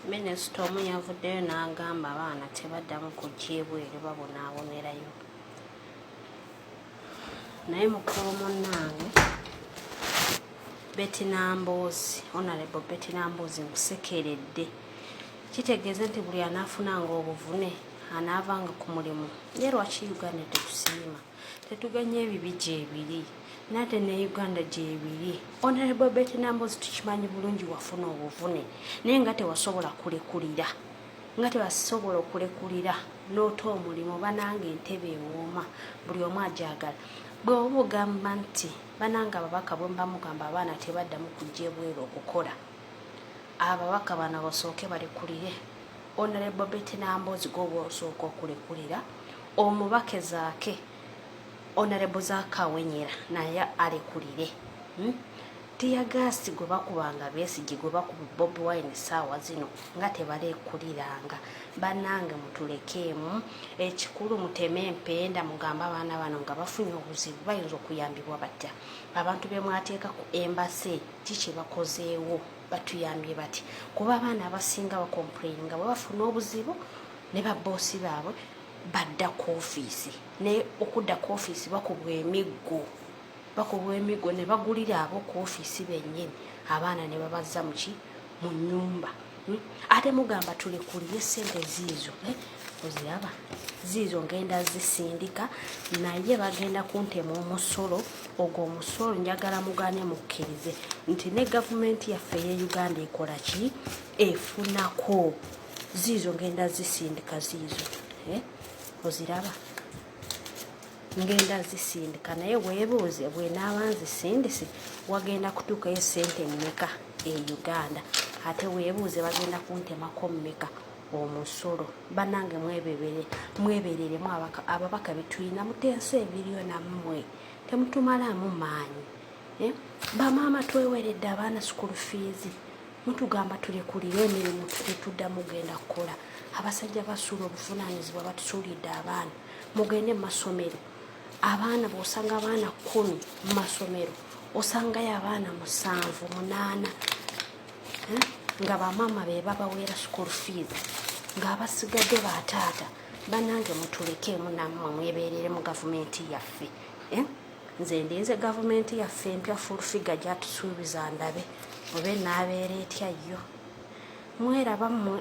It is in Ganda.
Minisita omu yavuddeyo n'agamba abaana tebaddamu kujja ebweru babonaabonerayo. Naye mukulu munnange Betty Namboozi, Honorable Betty Namboozi nkusekeredde. Kitegeeza nti buli anaafunanga obuvune anaavanga ku mulimu. Ye lwaki Uganda tetusiima? Tetuganya ebibi gyebiri. Nate ne Uganda gyebiri. Honorable Betty Namboozi tukimanyi bulungi wafuna obuvune. Naye nga tewasobola kulekulira. Nga tewasobola okulekulira n'ota omulimu bananga entebe ewooma. Buli omu agyagala. Bwe oba ogamba nti bananga ababaka bwe bamugamba abaana tebaddamu kujja ebweru okukola. Ababaka bano basooke balekulire. Honorable Betty Namboozi gwe osooka okulekulira. Omubake zaake Honorable Zakawenyera naye alekulire. Tiyagaasi gwe bakubanga Besigye gwe bakuba Bobi Wine saawa zino nga tebalekuliranga. Bannange mutulekeemu ekikulu muteme empenda mugamba abaana bano nga bafunye obuzibu bayinza okuyambibwa batya. Abantu be mwateeka ku embase kiki bakozeewo batuyambye bati. Kuba abaana abasinga bakomplaininga bwe bafuna obuzibu ne babboosi baabwe badda ku ofiisi. Ne okudda ku ofiisi bakubwa emiggo ne bagulira abo ku ofiisi bennyini. Abaana ne babazza mu nnyumba. Ate mugamba tulekulire ssente ziizo. Oziraba ziizo ngenda zisindika naye bagenda kuntema omusolo. Ogwo omusolo njagala mugaane mukkirize nti ne gavumenti yaffe ye Uganda ekola ki? Efunako. Ziizo ngenda zisindika ziizo. Oziraba ngenda zisindika naye weebuuze bw'enaaba nzisindise wagenda kutuukayo ssente mmeka e Uganda. Ate weebuuze bagenda kuntemako mmeka omusolo. Bannange mwebereremu ababaka betulina mutense ebiriyo nammwe. Temutumalaamu maanyi. Bamaama tweweredde abaana school fees. Mutugamba tulekulire emirimu tetudda mugenda kukola. Abasajja basuula obuvunaanyizibwa batusuulidde abaana. Mugende mu masomero. Abaana bw'osanga abaana 10 mu masomero osangayo abaana 7, 8 nga bamaama be babaweera school fees ng'abasigadde bataata. Bannange mutulekeemu nammwe mweberere mu gavumenti yaffe. Nze ndinze gavumenti yaffe empya full figure gyatusuubiza ndabe oba enaabeera etya yo. Mweraba mmwe.